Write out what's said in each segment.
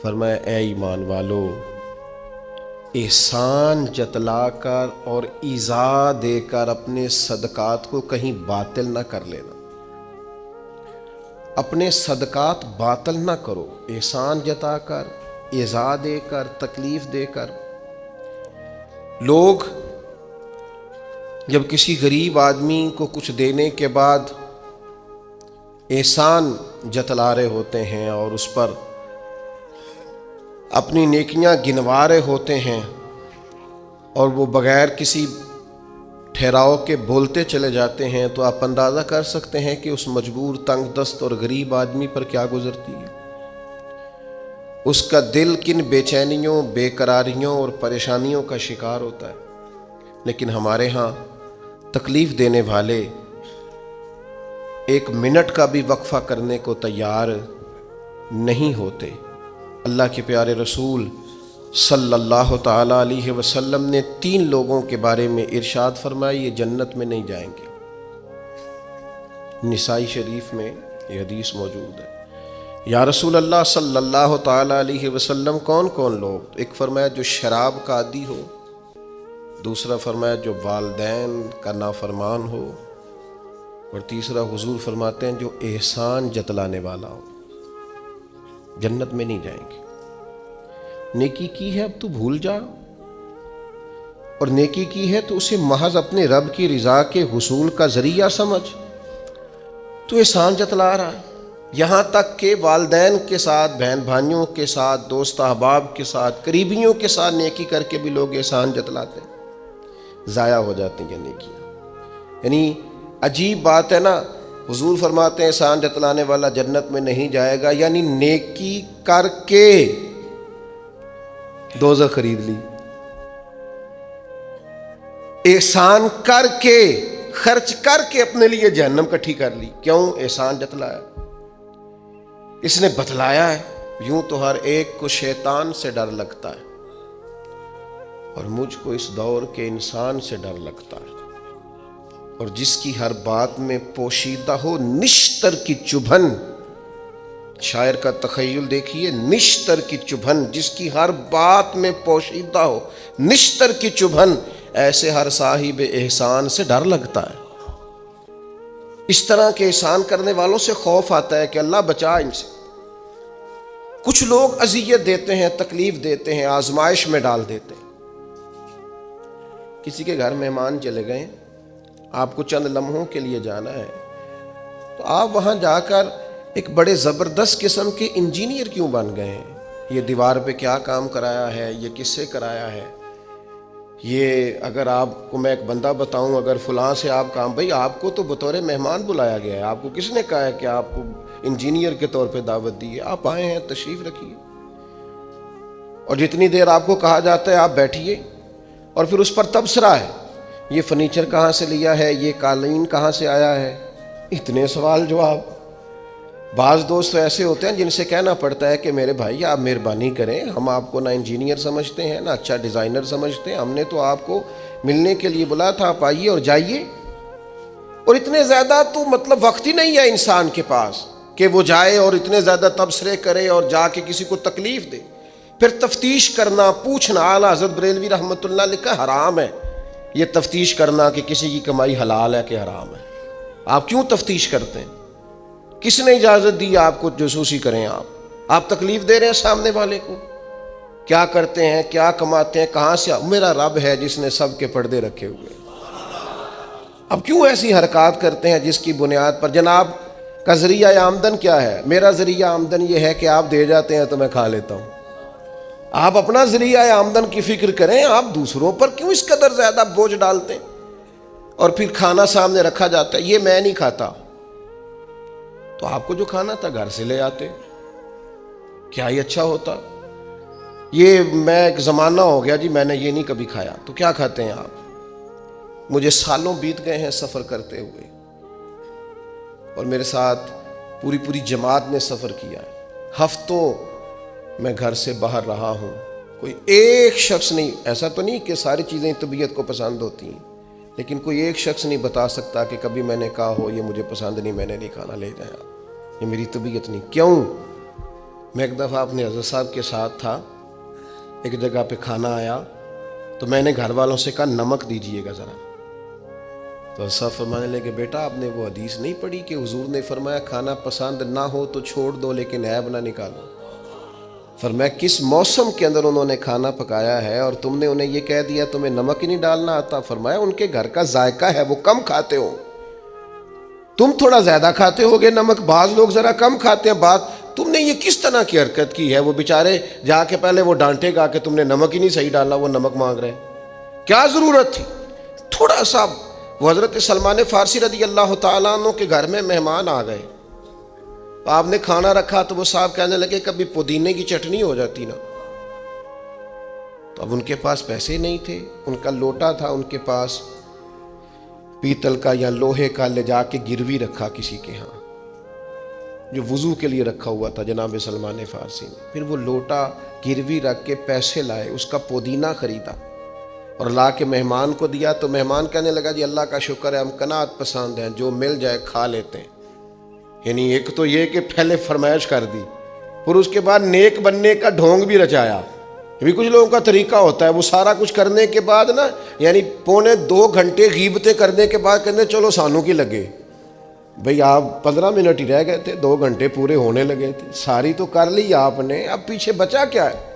فرمایا اے ایمان والو، احسان جتلا کر اور ایذا دے کر اپنے صدقات کو کہیں باطل نہ کر لینا۔ اپنے صدقات باطل نہ کرو، احسان جتا کر، ایذا دے کر، تکلیف دے کر۔ لوگ جب کسی غریب آدمی کو کچھ دینے کے بعد احسان جتلا رہے ہوتے ہیں اور اس پر اپنی نیکیاں گنوا رہے ہوتے ہیں اور وہ بغیر کسی ٹھہراؤ کے بولتے چلے جاتے ہیں، تو آپ اندازہ کر سکتے ہیں کہ اس مجبور، تنگ دست اور غریب آدمی پر کیا گزرتی ہے۔ اس کا دل کن بے چینیوں، بے قراریوں اور پریشانیوں کا شکار ہوتا ہے۔ لیکن ہمارے ہاں تکلیف دینے والے ایک منٹ کا بھی وقفہ کرنے کو تیار نہیں ہوتے۔ اللہ کے پیارے رسول صلی اللہ تعالی علیہ وسلم نے 3 لوگوں کے بارے میں ارشاد فرمایا، یہ جنت میں نہیں جائیں گے۔ نسائی شریف میں یہ حدیث موجود ہے۔ یا رسول اللہ صلی اللہ تعالی علیہ وسلم کون کون لوگ؟ ایک فرمایا جو شراب کا عادی ہو، دوسرا فرمایا جو والدین کا نافرمان ہو، اور تیسرا حضور فرماتے ہیں جو احسان جتلانے والا ہو۔ جنت میں نہیں جائیں گے۔ نیکی کی ہے اب تو بھول جا، اور نیکی کی ہے تو اسے محض اپنے رب کی رضا کے حصول کا ذریعہ سمجھ۔ تو احسان جتلا رہا ہے، یہاں تک کہ والدین کے ساتھ، بہن بھائیوں کے ساتھ، دوست احباب کے ساتھ، قریبیوں کے ساتھ نیکی کر کے بھی لوگ احسان جتلاتے ہیں، ضائع ہو جاتی ہیں نیکیاں۔ یعنی عجیب بات ہے نا، حضور فرماتے ہیں احسان جتلانے والا جنت میں نہیں جائے گا، یعنی نیکی کر کے دوزخ خرید لی، احسان کر کے، خرچ کر کے اپنے لیے جہنم کٹھی کر لی۔ کیوں؟ احسان جتلایا، اس نے بتلایا ہے۔ یوں تو ہر ایک کو شیطان سے ڈر لگتا ہے، اور مجھ کو اس دور کے انسان سے ڈر لگتا ہے، اور جس کی ہر بات میں پوشیدہ ہو نشتر کی چبھن۔ شاعر کا تخیل دیکھیے، نشتر کی چبھن، جس کی ہر بات میں پوشیدہ ہو نشتر کی چبھن، ایسے ہر صاحب احسان سے ڈر لگتا ہے۔ اس طرح کے احسان کرنے والوں سے خوف آتا ہے کہ اللہ بچا ان سے۔ کچھ لوگ اذیت دیتے ہیں، تکلیف دیتے ہیں، آزمائش میں ڈال دیتے ہیں۔ کسی کے گھر مہمان چلے گئے، آپ کو چند لمحوں کے لیے جانا ہے، تو آپ وہاں جا کر ایک بڑے زبردست قسم کے انجینئر کیوں بن گئے ہیں؟ یہ دیوار پہ کیا کام کرایا ہے، یہ کس سے کرایا ہے، یہ اگر آپ کو میں ایک بندہ بتاؤں، اگر فلاں سے آپ کام، بھئی آپ کو تو بطور مہمان بلایا گیا ہے، آپ کو کس نے کہا ہے کہ آپ کو انجینئر کے طور پہ دعوت دی ہے؟ آپ آئے ہیں، تشریف رکھیے، اور جتنی دیر آپ کو کہا جاتا ہے آپ بیٹھیے، اور پھر اس پر تبصرہ ہے، یہ فرنیچر کہاں سے لیا ہے، یہ قالین کہاں سے آیا ہے، اتنے سوال جواب۔ بعض دوست ایسے ہوتے ہیں جن سے کہنا پڑتا ہے کہ میرے بھائی آپ مہربانی کریں، ہم آپ کو نہ انجینئر سمجھتے ہیں، نہ اچھا ڈیزائنر سمجھتے ہیں، ہم نے تو آپ کو ملنے کے لیے بلایا تھا، آپ آئیے اور جائیے۔ اور اتنے زیادہ تو مطلب وقت ہی نہیں ہے انسان کے پاس کہ وہ جائے اور اتنے زیادہ تبصرے کرے اور جا کے کسی کو تکلیف دے۔ پھر تفتیش کرنا، پوچھنا، اعلیٰ حضرت بریلوی رحمۃ اللہ لکھا حرام ہے یہ تفتیش کرنا کہ کسی کی کمائی حلال ہے کہ حرام ہے۔ آپ کیوں تفتیش کرتے ہیں؟ کس نے اجازت دی آپ کو جاسوسی کریں؟ آپ تکلیف دے رہے ہیں سامنے والے کو، کیا کرتے ہیں، کیا کماتے ہیں، کہاں سے؟ میرا رب ہے جس نے سب کے پردے رکھے ہوئے۔ اب کیوں ایسی حرکات کرتے ہیں جس کی بنیاد پر جناب کا ذریعہ آمدن کیا ہے؟ میرا ذریعہ آمدن یہ ہے کہ آپ دے جاتے ہیں تو میں کھا لیتا ہوں۔ آپ اپنا ذریعہ آمدن کی فکر کریں، آپ دوسروں پر کیوں اس قدر زیادہ بوجھ ڈالتے ہیں؟ اور پھر کھانا سامنے رکھا جاتا ہے، یہ میں نہیں کھاتا، تو آپ کو جو کھانا تھا گھر سے لے آتے، کیا ہی اچھا ہوتا۔ یہ میں ایک زمانہ ہو گیا جی میں نے یہ نہیں کبھی کھایا، تو کیا کھاتے ہیں آپ؟ مجھے سالوں بیت گئے ہیں سفر کرتے ہوئے، اور میرے ساتھ پوری جماعت نے سفر کیا ہے، ہفتوں میں گھر سے باہر رہا ہوں، کوئی ایک شخص نہیں، ایسا تو نہیں کہ ساری چیزیں طبیعت کو پسند ہوتی ہیں، لیکن کوئی ایک شخص نہیں بتا سکتا کہ کبھی میں نے کہا ہو یہ مجھے پسند نہیں، میں نے نہیں کھانا، لے جایا، یہ میری طبیعت نہیں۔ کیوں؟ میں ایک دفعہ اپنے حضرت صاحب کے ساتھ تھا، ایک جگہ پہ کھانا آیا تو میں نے گھر والوں سے کہا نمک دیجئے گا ذرا. تو حضرت صاحب فرمانے لگے بیٹا آپ نے وہ حدیث نہیں پڑھی کہ حضور نے فرمایا کھانا پسند نہ ہو تو چھوڑ دو لیکن عیب نہ نکالو. فرمایا کس موسم کے اندر انہوں نے کھانا پکایا ہے اور تم نے انہیں یہ کہہ دیا تمہیں نمک ہی نہیں ڈالنا آتا. فرمایا ان کے گھر کا ذائقہ ہے، وہ کم کھاتے ہو، تم تھوڑا زیادہ کھاتے ہوگے نمک، بعض لوگ ذرا کم کھاتے ہیں. تم نے یہ کس طرح کی حرکت کی ہے؟ وہ بیچارے جا کے پہلے وہ ڈانٹے گا کہ تم نے نمک ہی نہیں صحیح ڈالا، وہ نمک مانگ رہے ہیں، کیا ضرورت تھی؟ تھوڑا سا. وہ حضرت سلمان فارسی رضی اللہ تعالیٰ عنہ کے گھر میں مہمان آ گئے، آپ نے کھانا رکھا تو وہ صاحب کہنے لگے کبھی پودینے کی چٹنی ہو جاتی نا. تو اب ان کے پاس پیسے نہیں تھے، ان کا لوٹا تھا ان کے پاس پیتل کا یا لوہے کا، لے جا کے گروی رکھا کسی کے ہاں جو وضو کے لیے رکھا ہوا تھا جناب سلمان فارسی نے. پھر وہ لوٹا گروی رکھ کے پیسے لائے، اس کا پودینہ خریدا اور لا کے مہمان کو دیا. تو مہمان کہنے لگا جی اللہ کا شکر ہے ہم قناعت پسند ہیں، جو مل جائے کھا لیتے ہیں. یعنی ایک تو یہ کہ پہلے فرمائش کر دی، پھر اس کے بعد نیک بننے کا ڈھونگ بھی رچایا. یہ بھی کچھ لوگوں کا طریقہ ہوتا ہے، وہ سارا کچھ کرنے کے بعد نا یعنی 2.25 گھنٹے غیبتیں کرنے کے بعد کہنے چلو سانوں کی لگے. بھئی آپ 15 منٹ ہی رہ گئے تھے، 2 گھنٹے پورے ہونے لگے تھے، ساری تو کر لی آپ نے، اب پیچھے بچا کیا ہے؟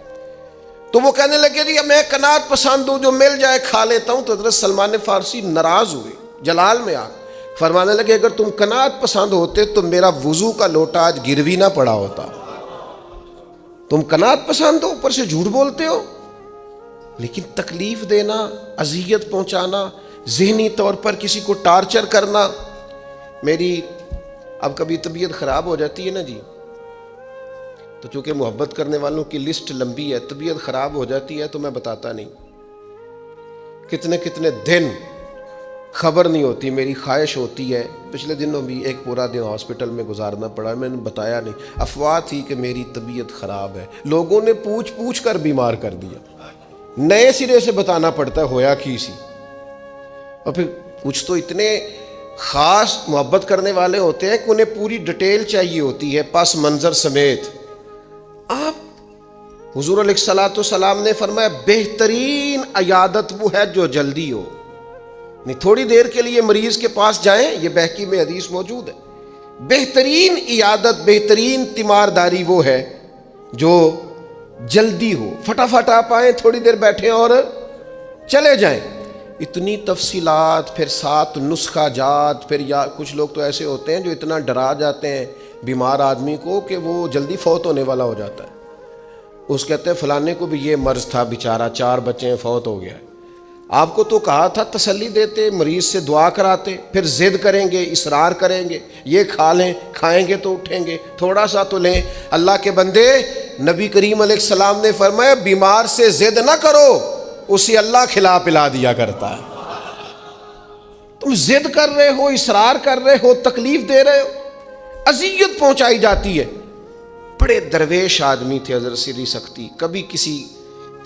تو وہ کہنے لگے جی میں قناعت پسند ہوں، جو مل جائے کھا لیتا ہوں. تو حضرت سلمان فارسی ناراض ہوئے، جلال میں آ فرمانے لگے اگر تم قناعت پسند ہوتے تو میرا وضو کا لوٹا آج گروی نہ پڑا ہوتا. تم قناعت پسند ہو، اوپر سے جھوٹ بولتے ہو. لیکن تکلیف دینا، اذیت پہنچانا، ذہنی طور پر کسی کو ٹارچر کرنا. میری اب کبھی طبیعت خراب ہو جاتی ہے نا جی، تو چونکہ محبت کرنے والوں کی لسٹ لمبی ہے، طبیعت خراب ہو جاتی ہے تو میں بتاتا نہیں، کتنے کتنے دن خبر نہیں ہوتی. میری خواہش ہوتی ہے، پچھلے دنوں بھی ایک پورا دن ہاسپٹل میں گزارنا پڑا، میں نے بتایا نہیں، افواہ تھی کہ میری طبیعت خراب ہے. لوگوں نے پوچھ پوچھ کر بیمار کر دیا، نئے سرے سے بتانا پڑتا ہے ہویا کی سی. اور پھر کچھ تو اتنے خاص محبت کرنے والے ہوتے ہیں کہ انہیں پوری ڈیٹیل چاہیے ہوتی ہے پس منظر سمیت. آپ حضور علیہ الصلوۃ والسلام نے فرمایا بہترین عیادت وہ ہے جو جلدی ہو. نہیں تھوڑی دیر کے لیے مریض کے پاس جائیں، یہ بہقی میں حدیث موجود ہے. بہترین عیادت، بہترین تیمارداری وہ ہے جو جلدی ہو، فٹافٹ آپ آئیں، تھوڑی دیر بیٹھیں اور چلے جائیں. اتنی تفصیلات، پھر 7 نسخہ جات، پھر یا کچھ لوگ تو ایسے ہوتے ہیں جو اتنا ڈرا جاتے ہیں بیمار آدمی کو کہ وہ جلدی فوت ہونے والا ہو جاتا ہے. اس کہتے ہیں فلانے کو بھی یہ مرض تھا بیچارہ، 4 بچے ہیں، فوت ہو گیا. آپ کو تو کہا تھا تسلی دیتے، مریض سے دعا کراتے، پھر ضد کریں گے، اصرار کریں گے، یہ کھا لیں، کھائیں گے تو اٹھیں گے، تھوڑا سا تو لیں. اللہ کے بندے، نبی کریم علیہ السلام نے فرمایا بیمار سے ضد نہ کرو، اسے اللہ کھلا پلا دیا کرتا ہے. تم ضد کر رہے ہو، اصرار کر رہے ہو، تکلیف دے رہے ہو، اذیت پہنچائی جاتی ہے. بڑے درویش آدمی تھے حضرت سری سختی، کبھی کسی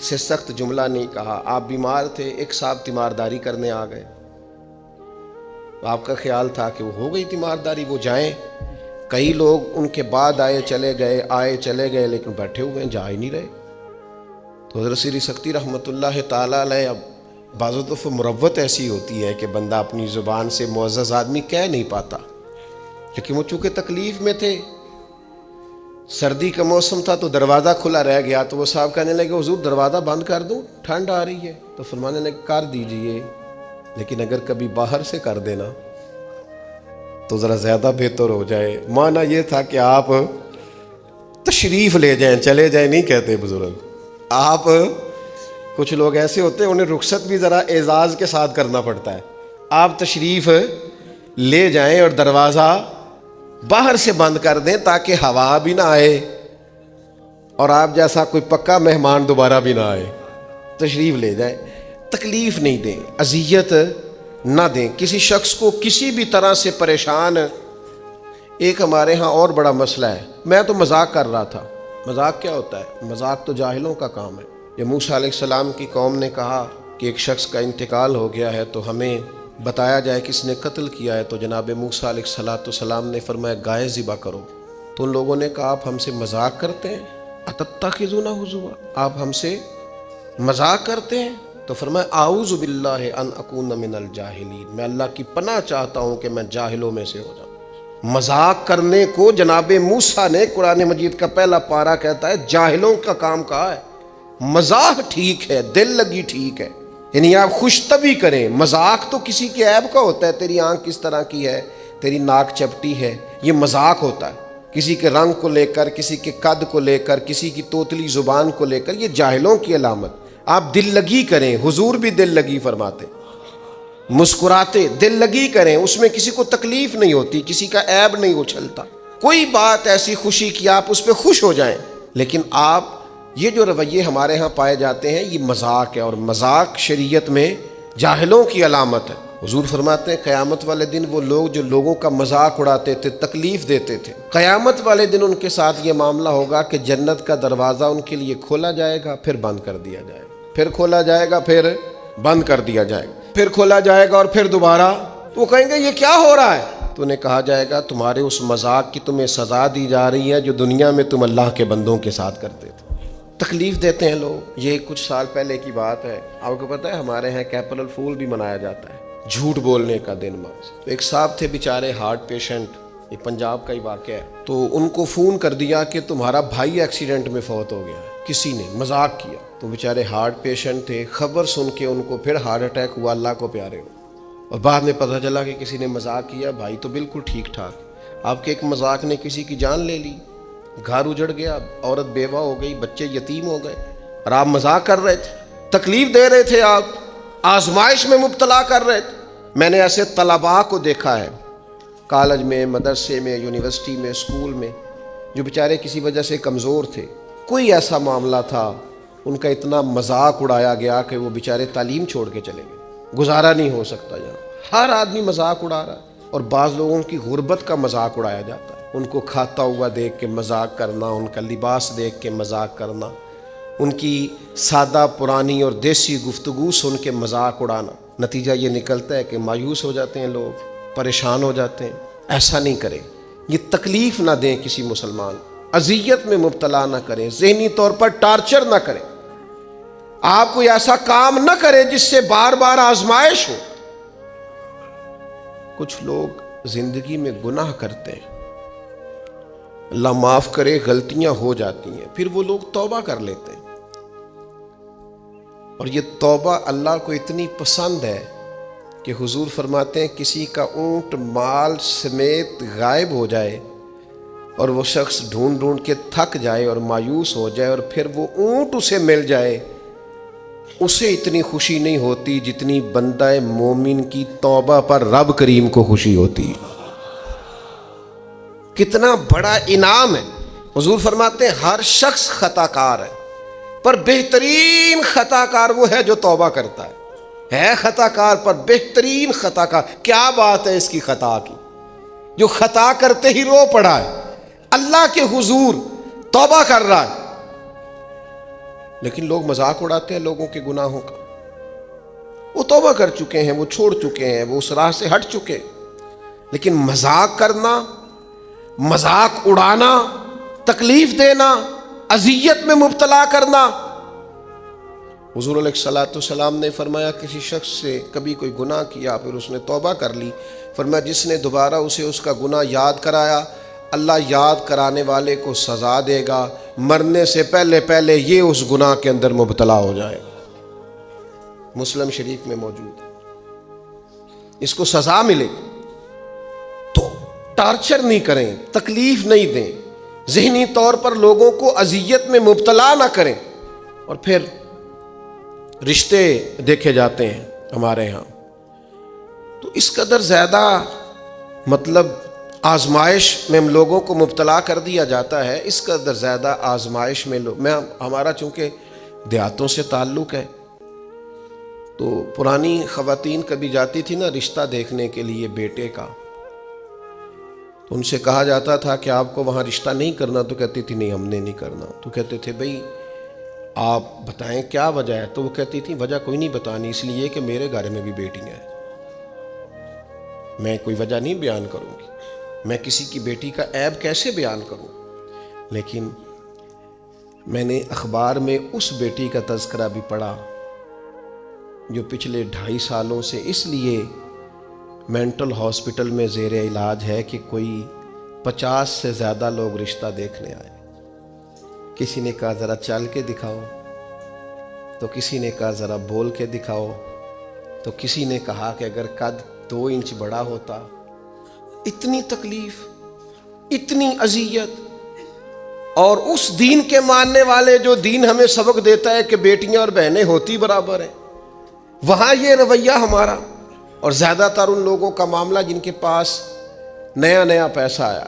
سے سخت جملہ نہیں کہا. آپ بیمار تھے، ایک صاحب تیمارداری کرنے آ گئے، آپ کا خیال تھا کہ وہ ہو گئی تیمارداری، وہ جائیں. کئی لوگ ان کے بعد آئے چلے گئے لیکن بیٹھے ہوئے ہیں، جا ہی نہیں رہے. تو حضرت سری سختی رحمۃ اللہ تعالیٰ علیہ، اب بعض دفعہ مروت ایسی ہوتی ہے کہ بندہ اپنی زبان سے معزز آدمی کہہ نہیں پاتا، لیکن وہ چونکہ تکلیف میں تھے، سردی کا موسم تھا تو دروازہ کھلا رہ گیا. تو وہ صاحب کہنے لگے حضور دروازہ بند کر دوں، ٹھنڈ آ رہی ہے. تو فرمانے لگے کر دیجئے، لیکن اگر کبھی باہر سے کر دینا تو ذرا زیادہ بہتر ہو جائے. معنی یہ تھا کہ آپ تشریف لے جائیں، چلے جائیں نہیں کہتے بزرگ. آپ کچھ لوگ ایسے ہوتے ہیں انہیں رخصت بھی ذرا اعزاز کے ساتھ کرنا پڑتا ہے. آپ تشریف لے جائیں اور دروازہ باہر سے بند کر دیں تاکہ ہوا بھی نہ آئے اور آپ جیسا کوئی پکا مہمان دوبارہ بھی نہ آئے. تشریف لے جائیں، تکلیف نہیں دیں، اذیت نہ دیں کسی شخص کو کسی بھی طرح سے پریشان. ایک ہمارے ہاں اور بڑا مسئلہ ہے، میں تو مذاق کر رہا تھا. مذاق کیا ہوتا ہے؟ مذاق تو جاہلوں کا کام ہے. جب موسیٰ علیہ السلام کی قوم نے کہا کہ ایک شخص کا انتقال ہو گیا ہے تو ہمیں بتایا جائے کس نے قتل کیا ہے، تو جناب موسیٰ علیہ السلام نے فرمایا گائے ذبح کرو. تو ان لوگوں نے کہا آپ ہم سے مذاق کرتے ہیں؟ اتتخذون ہزوا، آپ ہم سے مذاق کرتے ہیں؟ تو فرمایا اعوذ باللہ ان اکون من الجاہلین، میں اللہ کی پناہ چاہتا ہوں کہ میں جاہلوں میں سے ہو جاؤں۔ مذاق کرنے کو جناب موسیٰ نے، قرآن مجید کا پہلا پارہ کہتا ہے جاہلوں کا کام کہا ہے۔ مذاق ٹھیک ہے، دل لگی ٹھیک ہے، یعنی آپ خوش طبی کریں۔ مذاق تو کسی کے عیب کا ہوتا ہے، تیری آنکھ کس طرح کی ہے، تیری ناک چپٹی ہے، یہ مذاق ہوتا ہے۔ کسی کے رنگ کو لے کر، کسی کے قد کو لے کر، کسی کی توتلی زبان کو لے کر، یہ جاہلوں کی علامت۔ آپ دل لگی کریں، حضور بھی دل لگی فرماتے، مسکراتے دل لگی کریں، اس میں کسی کو تکلیف نہیں ہوتی، کسی کا عیب نہیں اچھلتا، کوئی بات ایسی خوشی کی آپ اس پہ خوش ہو جائیں۔ لیکن آپ یہ جو رویے ہمارے ہاں پائے جاتے ہیں یہ مذاق ہے، اور مذاق شریعت میں جاہلوں کی علامت ہے۔ حضور فرماتے ہیں قیامت والے دن وہ لوگ جو لوگوں کا مذاق اڑاتے تھے، تکلیف دیتے تھے، قیامت والے دن ان کے ساتھ یہ معاملہ ہوگا کہ جنت کا دروازہ ان کے لیے کھولا جائے گا، پھر بند کر دیا جائے گا، پھر کھولا جائے گا، پھر بند کر دیا جائے گا، پھر کھولا جائے گا اور پھر دوبارہ۔ تو وہ کہیں گے یہ کیا ہو رہا ہے؟ تو انہیں کہا جائے گا تمہارے اس مذاق کی تمہیں سزا دی جا رہی ہے جو دنیا میں تم اللہ کے بندوں کے ساتھ کرتے تھے۔ تکلیف دیتے ہیں لوگ۔ یہ کچھ سال پہلے کی بات ہے، آپ کو پتہ ہے ہمارے ہاں اپریل فول بھی منایا جاتا ہے، جھوٹ بولنے کا دن۔ تو ایک صاحب تھے بیچارے ہارٹ پیشنٹ، یہ پنجاب کا ہی واقعہ ہے، تو ان کو فون کر دیا کہ تمہارا بھائی ایکسیڈنٹ میں فوت ہو گیا، کسی نے مذاق کیا۔ تو بیچارے ہارٹ پیشنٹ تھے، خبر سن کے ان کو پھر ہارٹ اٹیک ہوا، اللہ کو پیارے ہو، اور بعد میں پتہ چلا کہ کسی نے مذاق کیا، بھائی تو بالکل ٹھیک ٹھاک، آپ کے ایک مذاق نے کسی کی جان لے لی، گھر اجڑ گیا، عورت بیوہ ہو گئی، بچے یتیم ہو گئے، اور آپ مذاق کر رہے تھے، تکلیف دے رہے تھے، آپ آزمائش میں مبتلا کر رہے تھے۔ میں نے ایسے طلباء کو دیکھا ہے کالج میں، مدرسے میں، یونیورسٹی میں، اسکول میں، جو بیچارے کسی وجہ سے کمزور تھے، کوئی ایسا معاملہ تھا ان کا اتنا مذاق اڑایا گیا کہ وہ بیچارے تعلیم چھوڑ کے چلے گئے، گزارا نہیں ہو سکتا یہاں۔ ہر آدمی مذاق اڑا رہا ہے، اور بعض لوگوں کی غربت کا مذاق اڑایا جاتا ہے، ان کو کھاتا ہوا دیکھ کے مذاق کرنا، ان کا لباس دیکھ کے مذاق کرنا، ان کی سادہ پرانی اور دیسی گفتگو سن کے مذاق اڑانا۔ نتیجہ یہ نکلتا ہے کہ مایوس ہو جاتے ہیں لوگ، پریشان ہو جاتے ہیں۔ ایسا نہیں کریں، یہ تکلیف نہ دیں کسی مسلمان، اذیت میں مبتلا نہ کریں، ذہنی طور پر ٹارچر نہ کریں، آپ کوئی ایسا کام نہ کریں جس سے بار بار آزمائش ہو۔ کچھ لوگ زندگی میں گناہ کرتے ہیں، اللہ معاف کرے، غلطیاں ہو جاتی ہیں، پھر وہ لوگ توبہ کر لیتے ہیں، اور یہ توبہ اللہ کو اتنی پسند ہے کہ حضور فرماتے ہیں کسی کا اونٹ مال سمیت غائب ہو جائے اور وہ شخص ڈھونڈ ڈھونڈ کے تھک جائے اور مایوس ہو جائے، اور پھر وہ اونٹ اسے مل جائے، اسے اتنی خوشی نہیں ہوتی جتنی بندہ مومن کی توبہ پر رب کریم کو خوشی ہوتی۔ کتنا بڑا انعام ہے۔ حضور فرماتے ہیں ہر شخص خطا کار ہے، پر بہترین خطا کار وہ ہے جو توبہ کرتا ہے خطا کار پر بہترین خطا کار۔ کیا بات ہے اس کی خطا کی، جو خطا کرتے ہی رو پڑا ہے، اللہ کے حضور توبہ کر رہا ہے۔ لیکن لوگ مذاق اڑاتے ہیں لوگوں کے گناہوں کا، وہ توبہ کر چکے ہیں، وہ چھوڑ چکے ہیں، وہ اس راہ سے ہٹ چکے، لیکن مذاق کرنا، مذاق اڑانا، تکلیف دینا، اذیت میں مبتلا کرنا۔ حضور علیہ الصلوۃ والسلام نے فرمایا کسی شخص سے کبھی کوئی گناہ کیا، پھر اس نے توبہ کر لی، فرمایا جس نے دوبارہ اسے اس کا گناہ یاد کرایا، اللہ یاد کرانے والے کو سزا دے گا، مرنے سے پہلے پہلے یہ اس گناہ کے اندر مبتلا ہو جائے۔ مسلم شریف میں موجود ہے، اس کو سزا ملے گی۔ تو ٹارچر نہیں کریں، تکلیف نہیں دیں، ذہنی طور پر لوگوں کو اذیت میں مبتلا نہ کریں۔ اور پھر رشتے دیکھے جاتے ہیں ہمارے ہاں، تو اس قدر زیادہ مطلب آزمائش میں ہم لوگوں کو مبتلا کر دیا جاتا ہے، اس قدر زیادہ آزمائش میں ہمارا چونکہ دیہاتوں سے تعلق ہے، تو پرانی خواتین کبھی جاتی تھی نا رشتہ دیکھنے کے لیے بیٹے کا، تو ان سے کہا جاتا تھا کہ آپ کو وہاں رشتہ نہیں کرنا، تو کہتی تھی نہیں ہم نے نہیں کرنا۔ تو کہتے تھے بھئی آپ بتائیں کیا وجہ ہے؟ تو وہ کہتی تھی وجہ کوئی نہیں بتانی، اس لیے کہ میرے گھر میں بھی بیٹیاں ہیں، میں کوئی وجہ نہیں بیان کروں گی۔ میں کسی کی بیٹی کا عیب کیسے بیان کروں؟ لیکن میں نے اخبار میں اس بیٹی کا تذکرہ بھی پڑھا جو پچھلے 2.5 سالوں سے اس لیے مینٹل ہاسپٹل میں زیر علاج ہے کہ کوئی 50 سے زیادہ لوگ رشتہ دیکھنے آئے۔ کسی نے کہا ذرا چل کے دکھاؤ، تو کسی نے کہا ذرا بول کے دکھاؤ، تو کسی نے کہا کہ اگر قد 2 انچ بڑا ہوتا۔ اتنی تکلیف، اتنی اذیت، اور اس دین کے ماننے والے جو دین ہمیں سبق دیتا ہے کہ بیٹیاں اور بہنیں ہوتی برابر ہیں، وہاں یہ رویہ ہمارا۔ اور زیادہ تر ان لوگوں کا معاملہ جن کے پاس نیا نیا پیسہ آیا،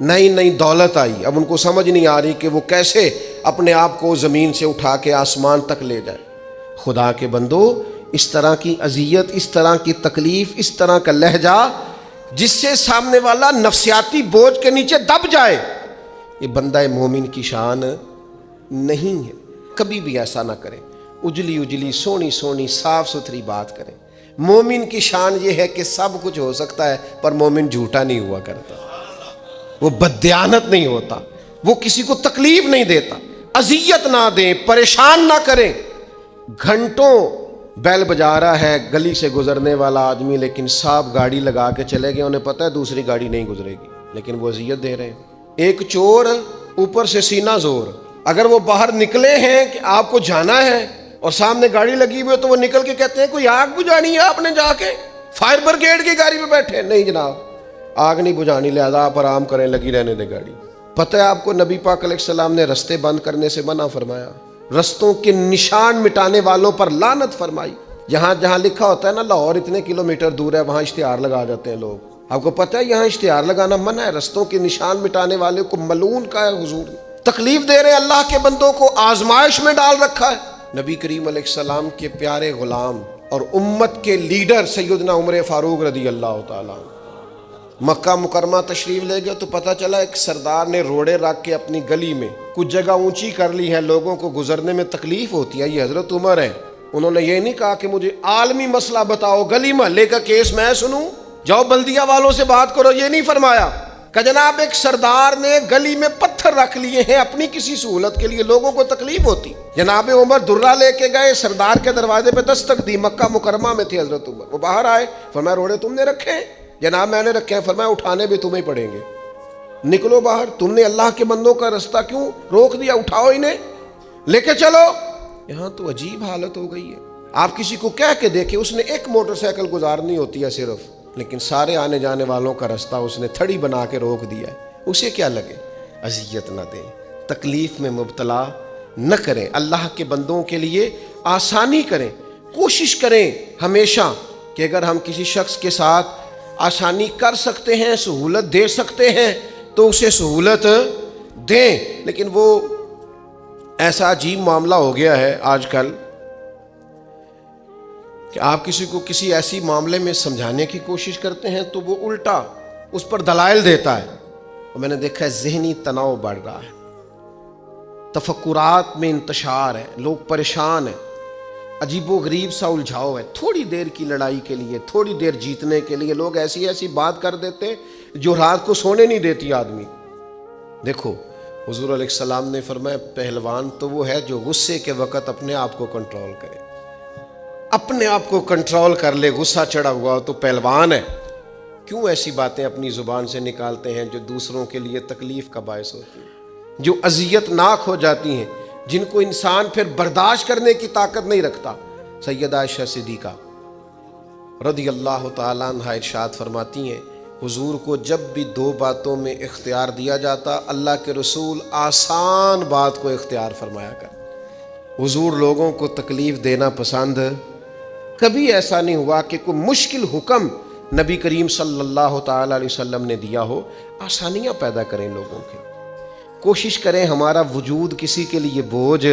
نئی نئی دولت آئی، اب ان کو سمجھ نہیں آ رہی کہ وہ کیسے اپنے آپ کو زمین سے اٹھا کے آسمان تک لے جائے۔ خدا کے بندو، اس طرح کی اذیت، اس طرح کی تکلیف، اس طرح کا لہجہ جس سے سامنے والا نفسیاتی بوجھ کے نیچے دب جائے، یہ بندہ مومن کی شان نہیں ہے۔ کبھی بھی ایسا نہ کریں، اجلی اجلی سونی سونی صاف ستھری بات کریں۔ مومن کی شان یہ ہے کہ سب کچھ ہو سکتا ہے، پر مومن جھوٹا نہیں ہوا کرتا، وہ بددیانت نہیں ہوتا، وہ کسی کو تکلیف نہیں دیتا، اذیت نہ دیں، پریشان نہ کریں۔ گھنٹوں بیل بجا رہا ہے گلی سے گزرنے والا آدمی، لیکن صاحب گاڑی لگا کے چلے گئے، انہیں پتہ ہے دوسری گاڑی نہیں گزرے گی، لیکن وہ اذیت دے رہے ہیں۔ ایک چور، اوپر سے سینہ زور، اگر وہ باہر نکلے ہیں کہ آپ کو جانا ہے اور سامنے گاڑی لگی ہوئی ہے تو وہ نکل کے کہتے ہیں کوئی آگ بجھانی ہے آپ نے، جا کے فائر بریگیڈ کی گاڑی پہ بیٹھے۔ نہیں جناب، آگ نہیں بجھانی، لہذا آپ آرام کریں، لگی رہنے دے گاڑی۔ پتہ ہے آپ کو نبی پاک علیہ السلام نے رستے بند کرنے سے منع فرمایا، رستوں کے نشان مٹانے والوں پر لعنت فرمائی۔ جہاں جہاں لکھا ہوتا ہے نا لاہور اتنے کلومیٹر دور ہے، وہاں اشتہار لگا جاتے ہیں لوگ۔ آپ کو پتہ ہے یہاں اشتہار لگانا منع ہے، رستوں کے نشان مٹانے والے کو ملعون کا ہے حضور نے۔ تکلیف دے رہے ہیں اللہ کے بندوں کو، آزمائش میں ڈال رکھا ہے۔ نبی کریم علیہ السلام کے پیارے غلام اور امت کے لیڈر سیدنا عمر فاروق رضی اللہ تعالیٰ مکہ مکرمہ تشریف لے گئے تو پتہ چلا ایک سردار نے روڑے رکھ کے اپنی گلی میں کچھ جگہ اونچی کر لی ہے، لوگوں کو گزرنے میں تکلیف ہوتی ہے۔ یہ حضرت عمر ہے، انہوں نے یہ نہیں کہا کہ مجھے عالمی مسئلہ بتاؤ، گلی محلے کا کیس میں سنوں، جاؤ بلدیہ والوں سے بات کرو، یہ نہیں فرمایا کہ جناب ایک سردار نے گلی میں پتھر رکھ لیے ہیں اپنی کسی سہولت کے لیے، لوگوں کو تکلیف ہوتی۔ جناب عمر درہ لے کے گئے، سردار کے دروازے پہ دستک دی، مکہ مکرمہ میں تھے حضرت عمر، وہ باہر آئے، فرمایا روڑے تم نے رکھے ہیں؟ جناب میں نے رکھے ہیں۔ فرمایا اٹھانے بھی تمہیں پڑیں گے، نکلو باہر، تم نے اللہ کے بندوں کا رستہ کیوں روک دیا، اٹھاؤ انہیں لے کے چلو۔ یہاں تو عجیب حالت ہو گئی ہے، آپ کسی کو کہہ کے دیکھیں، اس نے ایک موٹر سائیکل گزارنی ہوتی ہے صرف، لیکن سارے آنے جانے والوں کا رستہ اس نے تھڑی بنا کے روک دیا ہے۔ اسے کیا لگے؟ اذیت نہ دیں، تکلیف میں مبتلا نہ کریں، اللہ کے بندوں کے لیے آسانی کریں۔ کوشش کریں ہمیشہ کہ اگر ہم کسی شخص کے ساتھ آسانی کر سکتے ہیں، سہولت دے سکتے ہیں تو اسے سہولت دیں۔ لیکن وہ ایسا عجیب معاملہ ہو گیا ہے آج کل کہ آپ کسی کو کسی ایسی معاملے میں سمجھانے کی کوشش کرتے ہیں تو وہ الٹا اس پر دلائل دیتا ہے، اور میں نے دیکھا ہے ذہنی تناؤ بڑھ رہا ہے، تفکرات میں انتشار ہے، لوگ پریشان ہیں، عجیب و غریب سا الجھاؤ ہے۔ تھوڑی دیر کی لڑائی کے لیے، تھوڑی دیر جیتنے کے لیے لوگ ایسی ایسی بات کر دیتے ہیں جو رات کو سونے نہیں دیتی آدمی۔ دیکھو حضور علیہ السلام نے فرمایا پہلوان تو وہ ہے جو غصے کے وقت اپنے آپ کو کنٹرول کرے، اپنے آپ کو کنٹرول کر لے، غصہ چڑھا ہوا تو پہلوان ہے۔ کیوں ایسی باتیں اپنی زبان سے نکالتے ہیں جو دوسروں کے لیے تکلیف کا باعث ہوتی ہیں، جو اذیت ناک ہو جاتی ہیں، جن کو انسان پھر برداشت کرنے کی طاقت نہیں رکھتا۔ سیدہ عائشہ صدیقہ رضی اللہ تعالیٰ عنہا ارشاد فرماتی ہیں حضور کو جب بھی 2 باتوں میں اختیار دیا جاتا، اللہ کے رسول آسان بات کو اختیار فرمایا کر۔ حضور لوگوں کو تکلیف دینا پسند، کبھی ایسا نہیں ہوا کہ کوئی مشکل حکم نبی کریم صلی اللہ تعالیٰ علیہ وسلم نے دیا ہو۔ آسانیاں پیدا کریں لوگوں کے، کوشش کریں ہمارا وجود کسی کے لیے بوجھ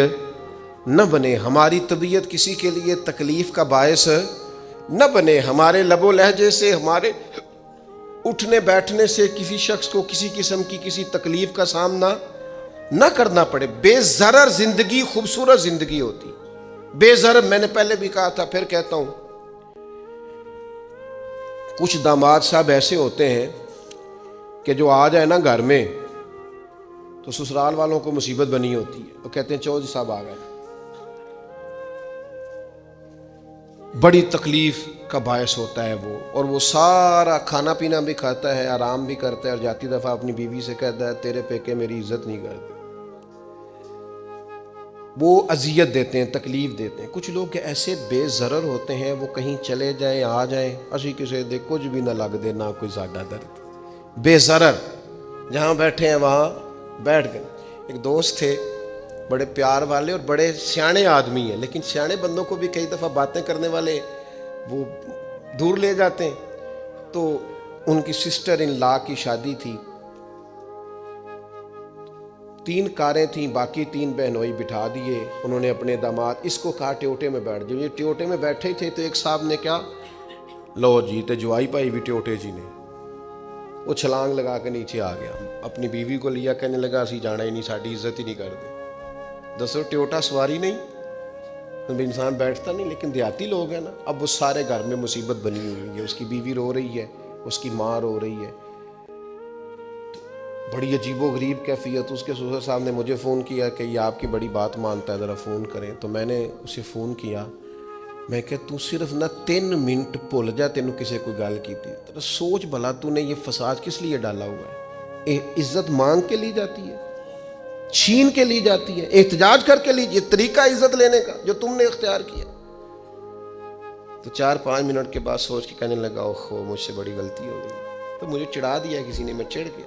نہ بنے، ہماری طبیعت کسی کے لیے تکلیف کا باعث نہ بنے، ہمارے لب و لہجے سے، ہمارے اٹھنے بیٹھنے سے کسی شخص کو کسی قسم کی کسی تکلیف کا سامنا نہ کرنا پڑے۔ بے ضرر زندگی خوبصورت زندگی ہوتی، بے ضرر۔ میں نے پہلے بھی کہا تھا، پھر کہتا ہوں، کچھ داماد صاحب ایسے ہوتے ہیں کہ جو آ جائے نا گھر میں تو سسرال والوں کو مصیبت بنی ہوتی ہے. وہ کہتے ہیں چودھری صاحب آ گئے. بڑی تکلیف کا باعث ہوتا ہے وہ, اور وہ سارا کھانا پینا بھی کھاتا ہے, آرام بھی کرتا ہے, اور جاتی دفعہ اپنی بیوی سے کہتا ہے تیرے پیکے میری عزت نہیں کرتے. وہ اذیت دیتے ہیں, تکلیف دیتے ہیں. کچھ لوگ ایسے بے ضرر ہوتے ہیں, وہ کہیں چلے جائیں آ جائیں, اسی کسی دے کچھ بھی نہ لگ دے, نہ کوئی ساڈا درد, بے ضرر, جہاں بیٹھے ہیں وہاں بیٹھ گئے. ایک دوست تھے بڑے پیار والے اور بڑے سیانے آدمی ہیں, لیکن سیانے بندوں کو بھی کئی دفعہ باتیں کرنے والے وہ دور لے جاتے ہیں. تو ان کی سسٹر ان لا کی شادی تھی, 3 کاریں تھیں, باقی 3 بہنوئی بٹھا دیے انہوں نے اپنے داماد. اس کو کہا ٹیوٹے میں بیٹھ جاؤ. یہ ٹیوٹے میں بیٹھے ہی تھے تو ایک صاحب نے کیا, لو جی تے جوائی پائی بھی ٹیوٹے جی نے. وہ چھلانگ لگا کے نیچے آ گیا, اپنی بیوی کو لیا, کہنے لگا اسی جانا ہی نہیں, ساڈی عزت ہی نہیں کرتے. دسو ٹیوٹا سواری نہیں, انسان بیٹھتا نہیں, لیکن دیہاتی لوگ ہیں نا. اب وہ سارے گھر میں مصیبت بنی ہوئی ہے, اس کی بیوی رو رہی ہے, اس کی ماں رو رہی ہے, بڑی عجیب و غریب کیفیت. اس کے سسر صاحب نے مجھے فون کیا کہ یہ آپ کی بڑی بات مانتا ہے, ذرا فون کریں. تو میں نے اسے فون کیا, میں کہ تو صرف نہ 3 منٹ بھول جا, تینوں کسی کوئی گل کی تھی. تو سوچ بھلا تو نے یہ فساد کس لیے ڈالا ہوا ہے. عزت مانگ کے لی جاتی ہے, چھین کے لی جاتی ہے, احتجاج کر کے لی. یہ طریقہ عزت لینے کا جو تم نے اختیار کیا. تو 4-5 منٹ کے بعد سوچ کے کہنے لگا اوہو مجھ سے بڑی غلطی ہو گئی. تو مجھے چڑھا دیا کسی نے, میں چڑھ گیا.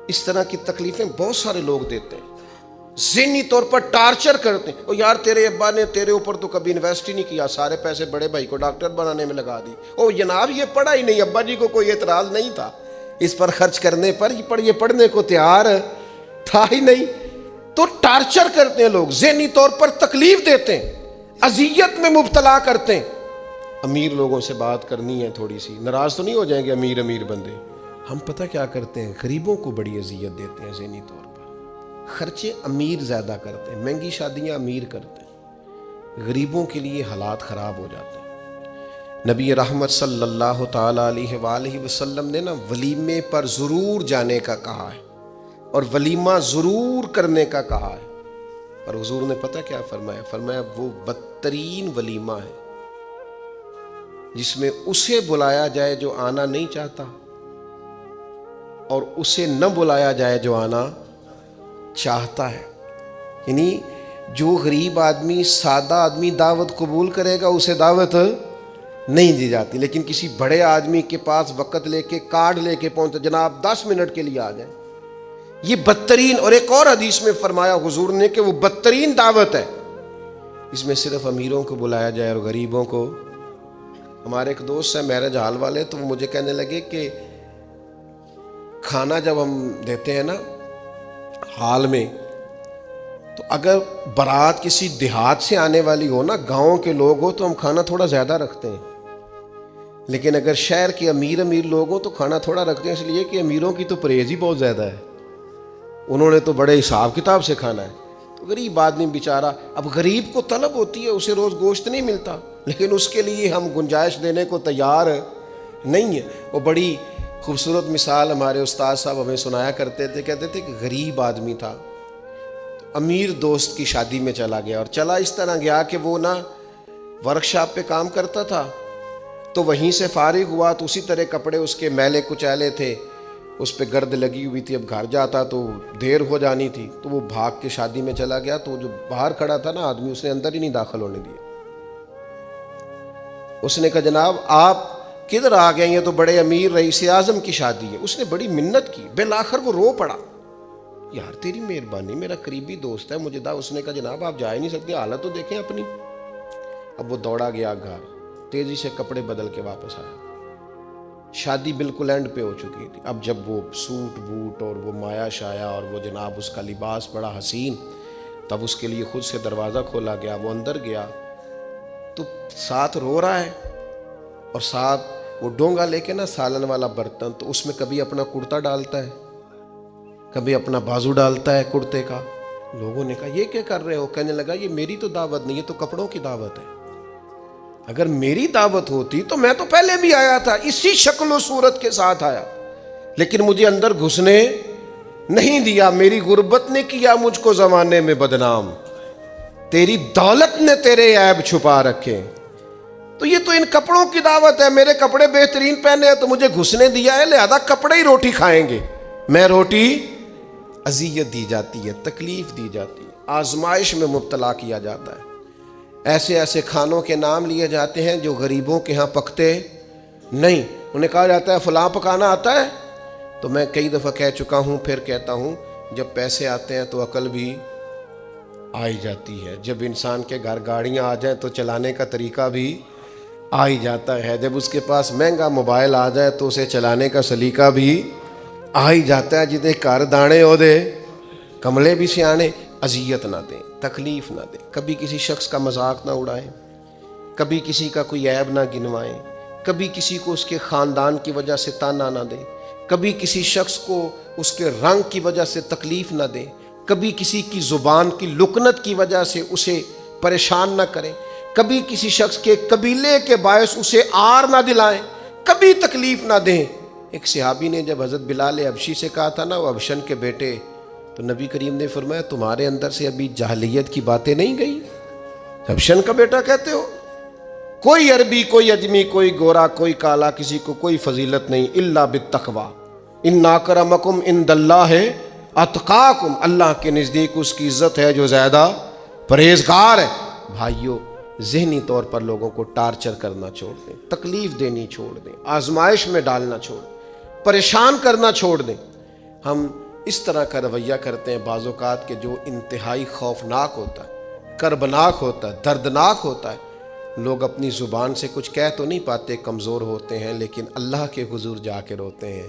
اس طرح کی تکلیفیں بہت سارے لوگ دیتے ہیں, ذہنی طور پر ٹارچر کرتے ہیں. او یار تیرے ابا نے تیرے اوپر تو کبھی انویسٹ ہی نہیں کیا, سارے پیسے بڑے بھائی کو ڈاکٹر بنانے میں لگا دی. او جناب یہ پڑھا ہی نہیں, ابا جی کو کوئی اعتراض نہیں تھا اس پر خرچ کرنے پر, یہ پڑھنے کو تیار تھا ہی نہیں. تو ٹارچر کرتے ہیں لوگ, ذہنی طور پر تکلیف دیتے ہیں, اذیت میں مبتلا کرتے ہیں. امیر لوگوں سے بات کرنی ہے تھوڑی سی, ناراض تو نہیں ہو جائیں گے امیر بندے. ہم پتہ کیا کرتے ہیں, غریبوں کو بڑی اذیت دیتے ہیں ذہنی طور پر. خرچے امیر زیادہ کرتے ہیں, مہنگی شادیاں امیر کرتے ہیں, غریبوں کے لیے حالات خراب ہو جاتے ہیں. نبی رحمت صلی اللہ تعالی علیہ وآلہ وسلم نے نا ولیمے پر ضرور جانے کا کہا ہے, اور ولیمہ ضرور کرنے کا کہا ہے. اور حضور نے پتہ کیا فرمایا, فرمایا وہ بدترین ولیمہ ہے جس میں اسے بلایا جائے جو آنا نہیں چاہتا, اور اسے نہ بلایا جائے جو آنا چاہتا ہے. یعنی جو غریب آدمی, سادہ آدمی دعوت قبول کرے گا اسے دعوت نہیں دی جاتی, لیکن کسی بڑے آدمی کے پاس وقت لے کے کارڈ لے کے پہنچتا, جناب 10 منٹ کے لیے آ جائیں, یہ بدترین. اور ایک اور حدیث میں فرمایا حضور نے کہ وہ بدترین دعوت ہے, اس میں صرف امیروں کو بلایا جائے اور غریبوں کو. ہمارے ایک دوست ہیں میرج ہال والے, تو وہ مجھے کہنے لگے کہ کھانا جب ہم دیتے ہیں نا ہال میں, تو اگر بارات کسی دیہات سے آنے والی ہو نا, گاؤں کے لوگ ہو, تو ہم کھانا تھوڑا زیادہ رکھتے ہیں. لیکن اگر شہر کے امیر لوگ ہو تو کھانا تھوڑا رکھتے ہیں, اس لیے کہ امیروں کی تو پرہیز ہی بہت زیادہ ہے, انہوں نے تو بڑے حساب کتاب سے کھانا ہے. تو غریب آدمی بیچارہ, اب غریب کو طلب ہوتی ہے, اسے روز گوشت نہیں ملتا, لیکن اس کے لیے ہم گنجائش دینے کو تیار نہیں ہیں. وہ بڑی خوبصورت مثال ہمارے استاد صاحب ہمیں سنایا کرتے تھے, کہتے تھے کہ غریب آدمی تھا, امیر دوست کی شادی میں چلا گیا, اور چلا اس طرح گیا کہ وہ نا ورکشاپ پہ کام کرتا تھا, تو وہیں سے فارغ ہوا تو اسی طرح کپڑے اس کے میلے کچیلے تھے, اس پہ گرد لگی ہوئی تھی. اب گھر جاتا تو دیر ہو جانی تھی, تو وہ بھاگ کے شادی میں چلا گیا. تو جو باہر کھڑا تھا نا آدمی, اس نے اندر ہی نہیں داخل ہونے دیا. اس نے کہا جناب آپ کدھر آ گئے, یہ تو بڑے امیر رئیس اعظم کی شادی ہے. اس نے بڑی منت کی, بالآخر وہ رو پڑا, یار تیری مہربانی, میرا قریبی دوست ہے, مجھے اس نے کہا جناب آپ جا ہی نہیں سکتے, حالت تو دیکھیں اپنی. اب وہ دوڑا گیا گھر, تیزی سے کپڑے بدل کے واپس آیا. شادی بالکل اینڈ پہ ہو چکی تھی. اب جب وہ سوٹ بوٹ اور وہ مایا شایا اور وہ جناب اس کا لباس بڑا حسین, تب اس کے لیے خود سے دروازہ کھولا گیا. وہ اندر گیا تو ساتھ رو رہا ہے, اور ساتھ وہ ڈونگا لے کے نا سالن والا برتن, تو اس میں کبھی اپنا کرتا ڈالتا ہے, کبھی اپنا بازو ڈالتا ہے کرتے کا. لوگوں نے کہا یہ کیا کر رہے ہو؟ کہنے لگا یہ میری تو دعوت نہیں, یہ تو کپڑوں کی دعوت ہے. اگر میری دعوت ہوتی تو میں تو پہلے بھی آیا تھا, اسی شکل و صورت کے ساتھ آیا, لیکن مجھے اندر گھسنے نہیں دیا. میری غربت نے کیا مجھ کو زمانے میں بدنام, تیری دولت نے تیرے عیب چھپا رکھے. تو یہ تو ان کپڑوں کی دعوت ہے. میرے کپڑے بہترین پہنے ہیں تو مجھے گھسنے دیا ہے, لہذا کپڑے ہی روٹی کھائیں گے. میں روٹی اذیت دی جاتی ہے, تکلیف دی جاتی ہے, آزمائش میں مبتلا کیا جاتا ہے. ایسے ایسے کھانوں کے نام لیے جاتے ہیں جو غریبوں کے ہاں پکتے نہیں. انہیں کہا جاتا ہے فلاں پکانا آتا ہے. تو میں کئی دفعہ کہہ چکا ہوں, پھر کہتا ہوں, جب پیسے آتے ہیں تو عقل بھی آئی جاتی ہے. جب انسان کے گھر گاڑیاں آ جائیں تو چلانے کا طریقہ بھی آ ہی جاتا ہے. جب اس کے پاس مہنگا موبائل آ جائے تو اسے چلانے کا سلیقہ بھی آ ہی جاتا ہے. جتنے کار دانے ہو دے کملے بھی سیانے. اذیت نہ دیں, تکلیف نہ دیں, کبھی کسی شخص کا مذاق نہ اڑائیں, کبھی کسی کا کوئی عیب نہ گنوائیں, کبھی کسی کو اس کے خاندان کی وجہ سے تانا نہ دیں, کبھی کسی شخص کو اس کے رنگ کی وجہ سے تکلیف نہ دیں, کبھی کسی کی زبان کی لکنت کی وجہ سے اسے پریشان نہ کریں, کبھی کسی شخص کے قبیلے کے باعث اسے آر نہ دلائیں, کبھی تکلیف نہ دیں. ایک صحابی نے جب حضرت بلال حبشی سے کہا تھا نا, وہ حبشن کے بیٹے, تو نبی کریم نے فرمایا تمہارے اندر سے ابھی جاہلیت کی باتیں نہیں گئی؟ حبشن کا بیٹا کہتے ہو؟ کوئی عربی, کوئی اجمی, کوئی گورا, کوئی کالا, کسی کو کوئی فضیلت نہیں الا بالتقوی, ان اکرمکم عند اللہ اتقاکم, اللہ کے نزدیک اس کی عزت ہے جو زیادہ پرہیزگار ہے. بھائیو, ذہنی طور پر لوگوں کو ٹارچر کرنا چھوڑ دیں, تکلیف دینی چھوڑ دیں, آزمائش میں ڈالنا چھوڑ دیں, پریشان کرنا چھوڑ دیں. ہم اس طرح کا رویہ کرتے ہیں بعض اوقات کہ جو انتہائی خوفناک ہوتا ہے, کربناک ہوتا ہے, دردناک ہوتا ہے. لوگ اپنی زبان سے کچھ کہہ تو نہیں پاتے, کمزور ہوتے ہیں, لیکن اللہ کے حضور جا کے روتے ہیں.